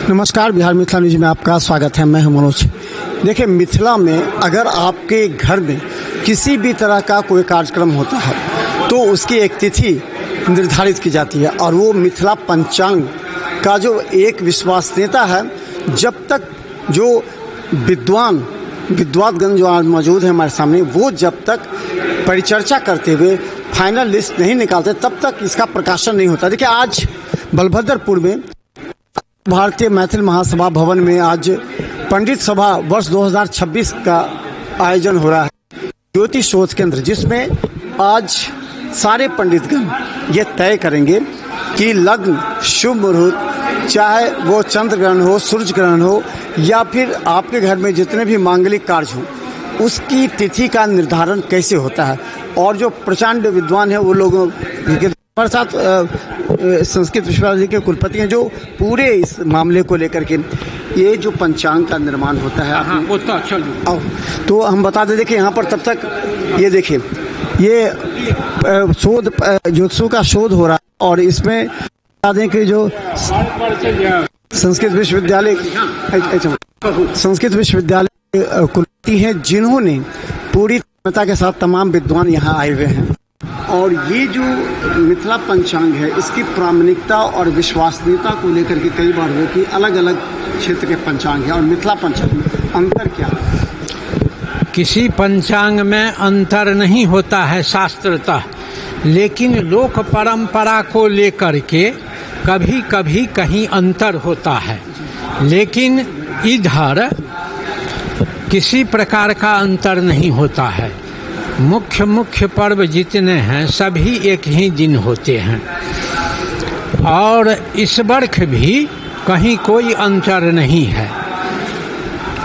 नमस्कार, बिहार मिथिला न्यूज में आपका स्वागत है। मैं हूं मनोज। देखिए, मिथिला में अगर आपके घर में किसी भी तरह का कोई कार्यक्रम होता है तो उसकी एक तिथि निर्धारित की जाती है और वो मिथिला पंचांग का जो एक विश्वसनीयता है, जब तक जो विद्वानगण जो आज मौजूद हैं हमारे सामने, वो जब तक परिचर्चा करते हुए फाइनल लिस्ट नहीं निकालते तब तक इसका प्रकाशन नहीं होता। देखिए, आज बलभद्रपुर में भारतीय मैथिल महासभा भवन में आज पंडित सभा वर्ष 2026 का आयोजन हो रहा है, ज्योति शोध केंद्र, जिसमें आज सारे पंडितगण ये तय करेंगे कि लग्न, शुभ मुहूर्त, चाहे वो चंद्र ग्रहण हो, सूर्य ग्रहण हो, या फिर आपके घर में जितने भी मांगलिक कार्य हों, उसकी तिथि का निर्धारण कैसे होता है। और जो प्रचंड विद्वान है वो लोगों के हमारे साथ संस्कृत विश्वविद्यालय के कुलपति हैं, जो पूरे इस मामले को लेकर के ये जो पंचांग का निर्माण होता है, तो हम बता दें कि यहाँ पर तब तक ये देखिए, ये शोध ज्योतिषों का शोध हो रहा है और इसमें बता दें कि जो संस्कृत विश्वविद्यालय कुलपति हैं, जिन्होंने पूरी क्षमता के साथ तमाम विद्वान यहाँ आए हुए हैं। और ये जो मिथिला पंचांग है, इसकी प्रामाणिकता और विश्वसनीयता को लेकर के कई बार हुआ कि अलग अलग क्षेत्र के पंचांग है और मिथिला पंचांग में अंतर क्या है? किसी पंचांग में अंतर नहीं होता है शास्त्रतः, लेकिन लोक परंपरा को लेकर के कभी कभी कहीं अंतर होता है, लेकिन इधर किसी प्रकार का अंतर नहीं होता है। मुख्य पर्व जितने हैं सभी एक ही दिन होते हैं और इस वर्ष भी कहीं कोई अंतर नहीं है।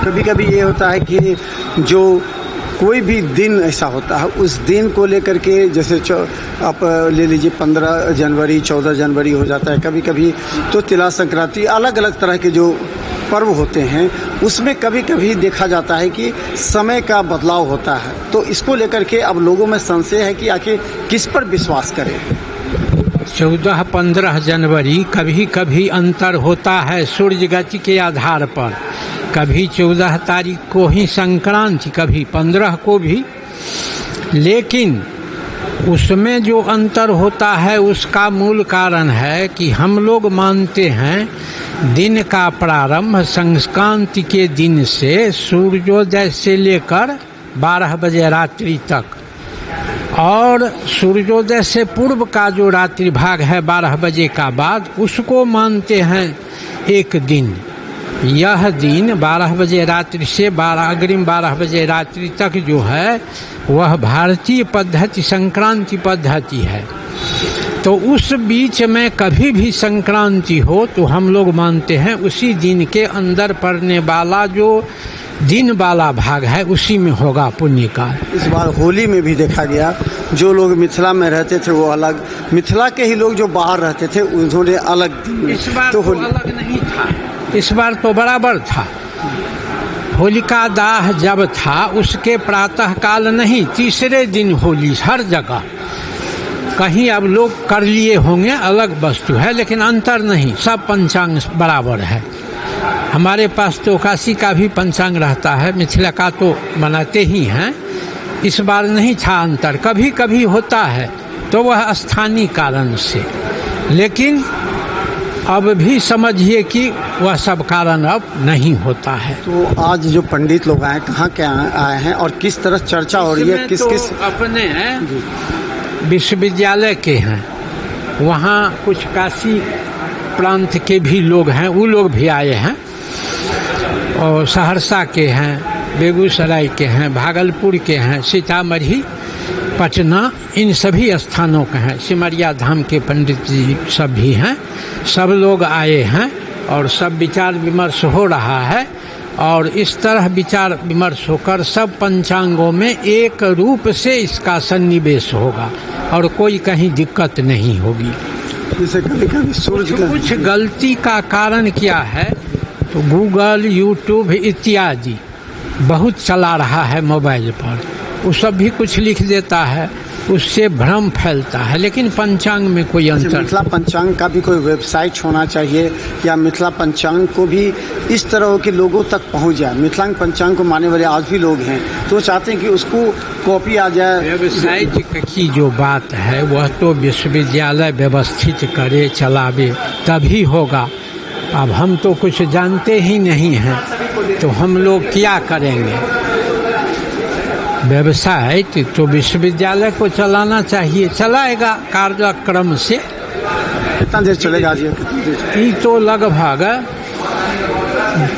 कभी कभी ये होता है कि जो कोई भी दिन ऐसा होता है, उस दिन को लेकर के, जैसे आप ले लीजिए 15 जनवरी 14 जनवरी हो जाता है, कभी कभी तो तिला संक्रांति, अलग अलग तरह के जो पर्व होते हैं उसमें कभी कभी देखा जाता है कि समय का बदलाव होता है। तो इसको लेकर के अब लोगों में संशय है कि आखिर किस पर विश्वास करें। 14-15 जनवरी कभी कभी अंतर होता है सूर्य गति के आधार पर, कभी 14 तारीख को ही संक्रांति, कभी 15 को भी, लेकिन उसमें जो अंतर होता है उसका मूल कारण है कि हम लोग मानते हैं दिन का प्रारंभ संक्रांति के दिन से सूर्योदय से लेकर 12 बजे रात्रि तक, और सूर्योदय से पूर्व का जो रात्रि भाग है 12 बजे का बाद, उसको मानते हैं एक दिन। यह दिन 12 बजे रात्रि से अग्रिम 12 बजे रात्रि तक जो है वह भारतीय पद्धति संक्रांति पद्धति है। तो उस बीच में कभी भी संक्रांति हो तो हम लोग मानते हैं उसी दिन के अंदर पड़ने वाला जो दिन वाला भाग है उसी में होगा पुण्य का। इस बार होली में भी देखा गया, जो लोग मिथिला में रहते थे वो अलग, मिथिला के ही लोग जो बाहर रहते थे उन्होंने अलग दिन। इस बार तो अलग नहीं था, इस बार तो बराबर था। होलिका दाह जब था उसके प्रातः काल नहीं, तीसरे दिन होली हर जगह। कहीं अब लोग कर लिए होंगे, अलग वस्तु है, लेकिन अंतर नहीं, सब पंचांग बराबर है। हमारे पास तो काशी का भी पंचांग रहता है, मिथिला का तो मनाते ही हैं। इस बार नहीं था अंतर, कभी कभी होता है तो वह स्थानीय कारण से, लेकिन अब भी समझिए कि वह सब कारण अब नहीं होता है। तो आज जो पंडित लोग आए, कहाँ के आए हैं और किस तरह चर्चा हो रही है? किस अपने हैं विश्वविद्यालय के हैं, वहाँ कुछ काशी प्रांत के भी लोग हैं, वो लोग भी आए हैं, और सहरसा के हैं, बेगूसराय के हैं, भागलपुर के हैं, सीतामढ़ी, पटना, इन सभी स्थानों के हैं, सिमरिया धाम के पंडित जी सब भी हैं। सब लोग आए हैं और सब विचार विमर्श हो रहा है, और इस तरह विचार विमर्श होकर सब पंचांगों में एक रूप से इसका सन्निवेश होगा और कोई कहीं दिक्कत नहीं होगी। जैसे कभी सूर्य कुछ गलती का कारण क्या है, तो गूगल, यूट्यूब इत्यादि बहुत चला रहा है मोबाइल पर, वो सब भी कुछ लिख देता है, उससे भ्रम फैलता है, लेकिन पंचांग में कोई अंतर। मिथिला पंचांग का भी कोई वेबसाइट होना चाहिए या मिथिला पंचांग को भी इस तरह के लोगों तक पहुंच जाए। मिथिला पंचांग को मानने वाले आज भी लोग हैं तो चाहते हैं कि उसको कॉपी आ जाए। वेबसाइट की जो बात है वह तो विश्वविद्यालय व्यवस्थित करे चलावे तभी होगा। अब हम तो कुछ जानते ही नहीं हैं तो हम लोग क्या करेंगे। वेबसाइट तो विश्वविद्यालय को चलाना चाहिए, चलाएगा कार्यक्रम से। कितना देर चलेगा जी? ये तो लगभग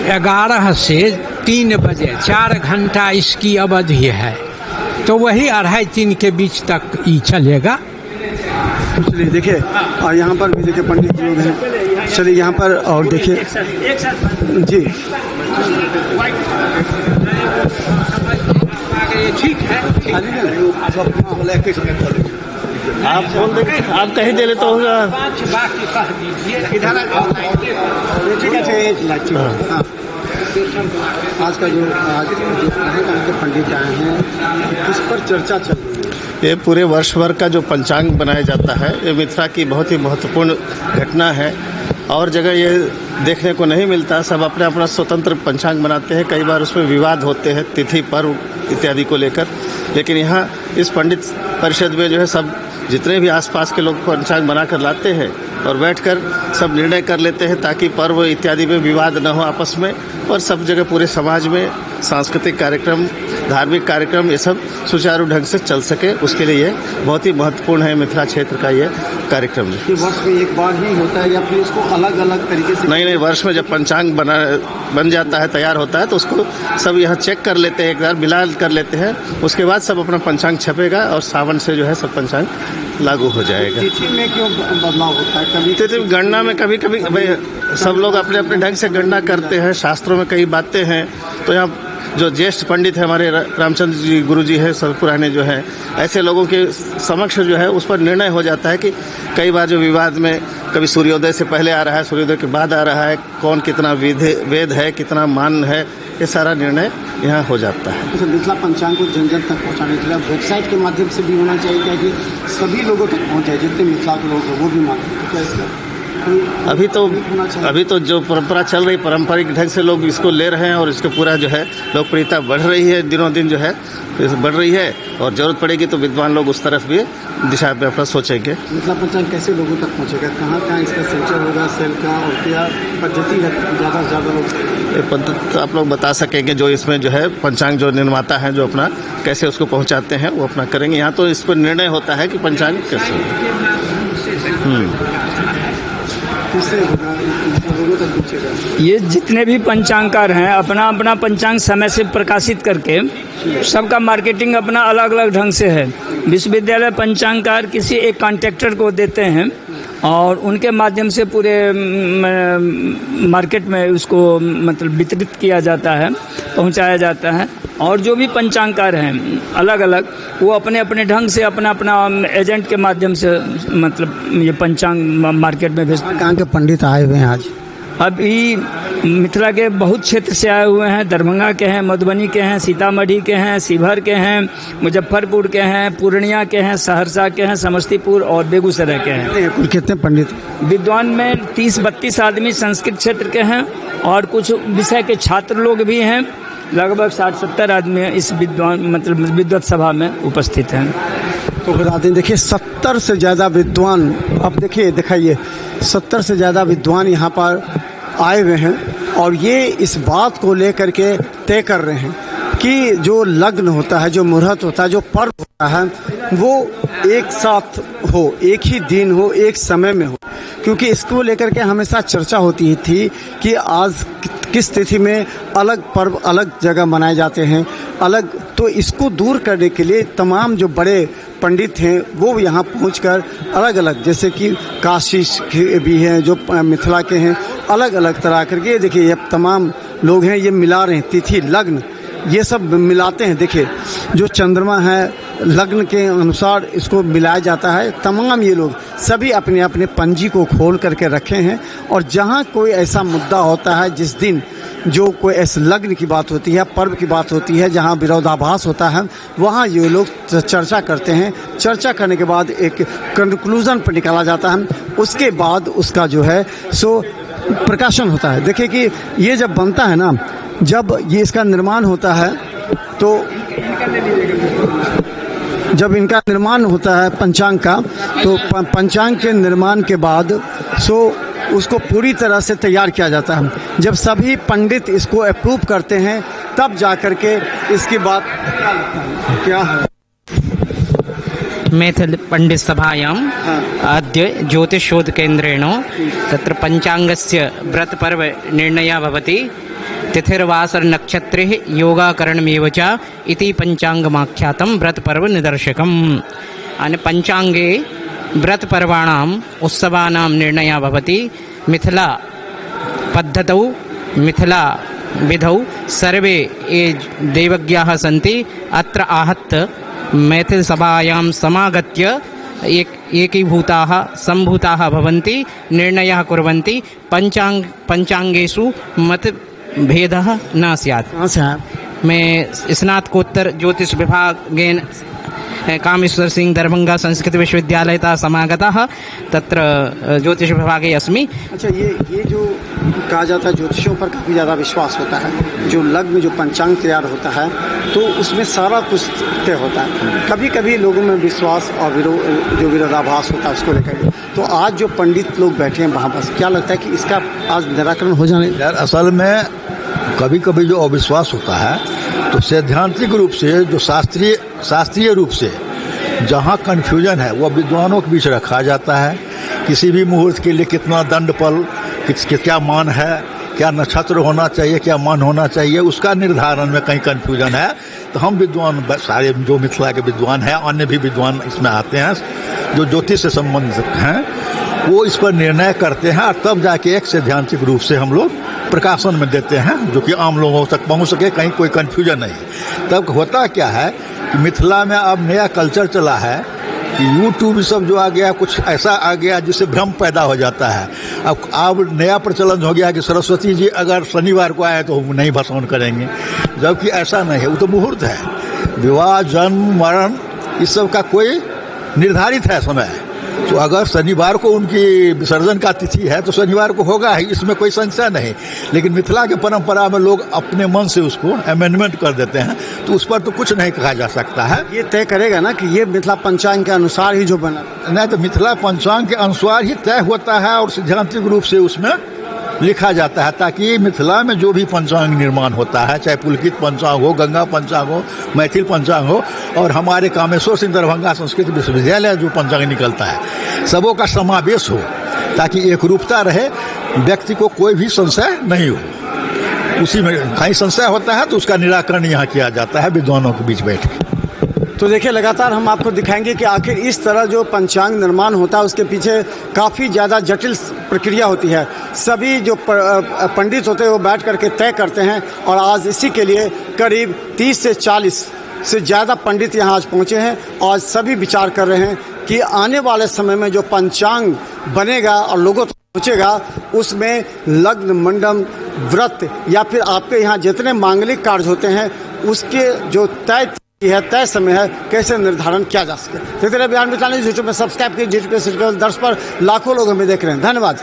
11 से 3 बजे 4 घंटा इसकी अवधि है, तो वही 2:30-3 के बीच तक ये चलेगा। चलिए देखिए, और यहाँ पर भी देखिए पंडित जी लोग हैं। चलिए यहाँ पर और देखिए जी, ठीक है। आप फोन देंगे, आप कहीं दे ले तो होगा। आज का जो पंडित आए हैं उस पर चर्चा चल रही है। ये पूरे वर्ष भर का जो पंचांग बनाया जाता है ये मिथिला की बहुत ही महत्वपूर्ण घटना है। और जगह ये देखने को नहीं मिलता। सब अपना अपना स्वतंत्र पंचांग बनाते हैं, कई बार उसमें विवाद होते हैं तिथि पर्व इत्यादि को लेकर। लेकिन यहाँ इस पंडित परिषद में जो है सब जितने भी आसपास के लोग पंचांग बना कर लाते हैं और बैठकर सब निर्णय कर लेते हैं ताकि पर्व इत्यादि में विवाद न हो आपस में, और सब जगह पूरे समाज में सांस्कृतिक कार्यक्रम, धार्मिक कार्यक्रम ये सब सुचारू ढंग से चल सके, उसके लिए ये बहुत ही महत्वपूर्ण है मिथिला क्षेत्र का ये कार्यक्रम। ये वर्ष में एक बार ही होता है या फिर इसको अलग अलग तरीके से? नहीं, वर्ष में जब पंचांग बन जाता है, तैयार होता है, तो उसको सब यहाँ चेक कर लेते हैं, एक बार मिला कर लेते हैं, उसके बाद सब अपना पंचांग छपेगा और सावन से जो है सब पंचांग लागू हो जाएगा। तिथि में क्यों बदलाव होता है? कभी तिथि गणना में कभी कभी सब लोग अपने अपने ढंग से गणना करते हैं। शास्त्रों में कई बातें हैं, तो यहाँ जो ज्येष्ठ पंडित है हमारे रामचंद्र जी गुरु जी है, सब पुराने जो है, ऐसे लोगों के समक्ष जो है उस पर निर्णय हो जाता है कि कई बार जो विवाद में कभी सूर्योदय से पहले आ रहा है, सूर्योदय के बाद आ रहा है, कौन कितना वेद है, कितना मान है, ये सारा निर्णय यहाँ हो जाता है। तो मिथिला पंचांग को जन जन तक पहुँचाने के लिए वेबसाइट के माध्यम से भी होना चाहिए, ताकि सभी लोगों तक पहुँच जाए, जितने मिथिला के लोग हैं वो भी मानते हैं। क्या इसका अभी तो जो परंपरा चल रही, पारंपरिक ढंग से लोग इसको ले रहे हैं और इसको पूरा जो है लोकप्रियता बढ़ रही है, दिनों दिन जो है बढ़ रही है, और जरूरत पड़ेगी तो विद्वान लोग उस तरफ भी दिशा में अपना सोचेंगे। मिथिला पंचांग कैसे लोगों तक पहुंचेगा? कहाँ इसका सेंटर होगा, सेल का, और क्या पद्धति है ज़्यादा से ज़्यादा लोग? ये पद्धति आप लोग बता सकेंगे, जो इसमें जो है पंचांग जो निर्माता है जो अपना कैसे उसको पहुँचाते हैं वो अपना करेंगे। यहाँ तो इस पर निर्णय होता है कि पंचांग कैसे ये जितने भी पंचांगकार हैं अपना अपना पंचांग समय से प्रकाशित करके सबका मार्केटिंग अपना अलग अलग ढंग से है। विश्वविद्यालय पंचांगकार किसी एक कॉन्ट्रैक्टर को देते हैं और उनके माध्यम से पूरे मार्केट में उसको मतलब वितरित किया जाता है, पहुंचाया जाता है। और जो भी पंचांगकार हैं अलग अलग, वो अपने अपने ढंग से अपना अपना एजेंट के माध्यम से मतलब ये पंचांग मार्केट में भेजते। कहाँ के पंडित आए हुए हैं आज? अभी मिथिला के बहुत क्षेत्र से आए हुए हैं। दरभंगा के हैं, मधुबनी के हैं, सीतामढ़ी के हैं, शिवहर के हैं, मुजफ्फरपुर के हैं, पूर्णिया के हैं, सहरसा के हैं, समस्तीपुर और बेगूसराय के हैं। कुल कितने पंडित? विद्वान में 30-32 आदमी संस्कृत क्षेत्र के हैं और कुछ विषय के छात्र लोग भी हैं। लगभग 60-70 आदमी इस विद्वत सभा में उपस्थित हैं। तो बता दें, देखिए 70 से ज़्यादा विद्वान, अब देखिए दिखाइए 70 से ज़्यादा विद्वान यहाँ पर आए हुए हैं और ये इस बात को लेकर के तय कर रहे हैं कि जो लग्न होता है, जो मुहूर्त होता है, जो पर्व होता है, वो एक साथ हो, एक ही दिन हो, एक समय में हो। क्योंकि इसको लेकर के हमेशा चर्चा होती थी कि आज किस तिथि में अलग पर्व अलग जगह मनाए जाते हैं अलग, तो इसको दूर करने के लिए तमाम जो बड़े पंडित हैं वो यहाँ पहुंचकर अलग अलग, जैसे कि काशी के भी हैं, जो मिथिला के हैं, अलग अलग तरह करके देखिए ये तमाम लोग हैं, ये मिला रहे हैं तिथि लग्न, ये सब मिलाते हैं। देखिए जो चंद्रमा है लग्न के अनुसार इसको मिलाया जाता है। तमाम ये लोग सभी अपने अपने पंजी को खोल करके रखे हैं और जहाँ कोई ऐसा मुद्दा होता है जिस दिन जो कोई ऐसे लग्न की बात होती है, पर्व की बात होती है, जहाँ विरोधाभास होता है, वहाँ ये लोग चर्चा करते हैं। चर्चा करने के बाद एक कंक्लूजन पर निकाला जाता है, उसके बाद उसका जो है सो प्रकाशन होता है। देखिए कि ये जब बनता है ना, जब ये इसका निर्माण होता है, तो जब इनका निर्माण होता है पंचांग का, तो पंचांग के निर्माण के बाद सो उसको पूरी तरह से तैयार किया जाता है। जब सभी पंडित इसको अप्रूव करते हैं, तब जाकर के इसकी बात क्या है। मैथिल पंडित सभायाम् अद्य ज्योतिषशोधकेन्द्रेण तत्र पञ्चाङ्गस्य व्रतपर्व निर्णयः भवति। तिथिर्वासरनक्षत्रे योगाकरणमेव च इति पञ्चाङ्गमाख्यातं व्रतपर्व निदर्शकम्। अने पञ्चाङ्गे व्रतपर्वाणाम् उत्सवानां निर्णयः भवति। मिथिला पद्धतौ मिथिला विधौ सर्वे ये देवज्ञाः सन्ति। अत्र आहत्य मैथिल सभायां समागत्य एकीभूताः सम्भूताः भवन्ति, निर्णयः कुर्वन्ति। पञ्चाङ्गेषु मतभेदः न स्यात्। मैं स्नातकोत्तर ज्योतिष विभागेन कामेश्वर सिंह दरभंगा संस्कृत विश्वविद्यालयतः समागतः, तत्र ज्योतिष विभागे अस्मि। अच्छा, ये जो कहा जाता है ज्योतिषों पर काफ़ी ज़्यादा विश्वास होता है। जो लग्न जो पंचांग तैयार होता है तो उसमें सारा कुछ तय होता है। कभी कभी लोगों में विश्वास और जो विरोधाभास होता है उसको लेकर। तो आज जो पंडित लोग बैठे हैं वहाँ पर, क्या लगता है कि इसका आज निराकरण हो जाने? यार असल में कभी कभी जो अविश्वास होता है तो सैद्धांतिक रूप से जो शास्त्रीय रूप से जहाँ कन्फ्यूजन है वो विद्वानों के बीच रखा जाता है। किसी भी मुहूर्त के लिए कितना दंड पल, क्या मान है, क्या नक्षत्र होना चाहिए, क्या मान होना चाहिए, उसका निर्धारण में कहीं कन्फ्यूजन है तो हम विद्वान सारे जो मिथिला के विद्वान हैं, अन्य भी विद्वान इसमें आते हैं जो ज्योतिष से संबंधित हैं, वो इस पर निर्णय करते हैं और तब जाके एक सैद्धांतिक रूप से हम लोग प्रकाशन में देते हैं, जो कि आम लोगों तक पहुंच सके, कहीं कोई कन्फ्यूजन नहीं। तब होता क्या है कि मिथिला में अब नया कल्चर चला है कि यूट्यूब सब जो आ गया, कुछ ऐसा आ गया जिससे भ्रम पैदा हो जाता है। अब नया प्रचलन हो गया कि सरस्वती जी अगर शनिवार को आए तो हम नहीं भस्मन करेंगे, जबकि ऐसा नहीं है। वो तो मुहूर्त है, विवाह, जन्म, मरण, इस सब का कोई निर्धारित है समय। तो अगर शनिवार को उनकी विसर्जन का तिथि है तो शनिवार को होगा ही, इसमें कोई संशय नहीं। लेकिन मिथिला के परंपरा में लोग अपने मन से उसको अमेंडमेंट कर देते हैं, तो उस पर तो कुछ नहीं कहा जा सकता है। ये तय करेगा ना कि ये मिथिला पंचांग के अनुसार ही जो बना, नहीं तो मिथिला पंचांग के अनुसार ही तय होता है और सैद्धांतिक रूप से उसमें लिखा जाता है, ताकि मिथिला में जो भी पंचांग निर्माण होता है, चाहे पुलकित पंचांग हो, गंगा पंचांग हो, मैथिल पंचांग हो, और हमारे कामेश्वर सिंह दरभंगा संस्कृत विश्वविद्यालय जो पंचांग निकलता है, सबों का समावेश हो, ताकि एक रूपता रहे, व्यक्ति को कोई भी संशय नहीं हो। उसी में कहीं संशय होता है तो उसका निराकरण यहाँ किया जाता है विद्वानों के बीच बैठ के। तो देखिए, लगातार हम आपको दिखाएंगे कि आखिर इस तरह जो पंचांग निर्माण होता है उसके पीछे काफ़ी ज़्यादा जटिल प्रक्रिया होती है। सभी जो पंडित होते हैं वो बैठ करके तय करते हैं, और आज इसी के लिए करीब 30 से 40 से ज़्यादा पंडित यहाँ आज पहुँचे हैं। आज सभी विचार कर रहे हैं कि आने वाले समय में जो पंचांग बनेगा और लोगों तक पहुँचेगा, उसमें लग्न, मंडप, व्रत या फिर आपके यहाँ जितने मांगलिक कार्य होते हैं उसके जो तय समय है, कैसे निर्धारण किया जा सके। तो बिहार में यूट्यूब में सब्सक्राइब कीजिए। दर्शक पर लाखों लोग हमें देख रहे हैं। धन्यवाद।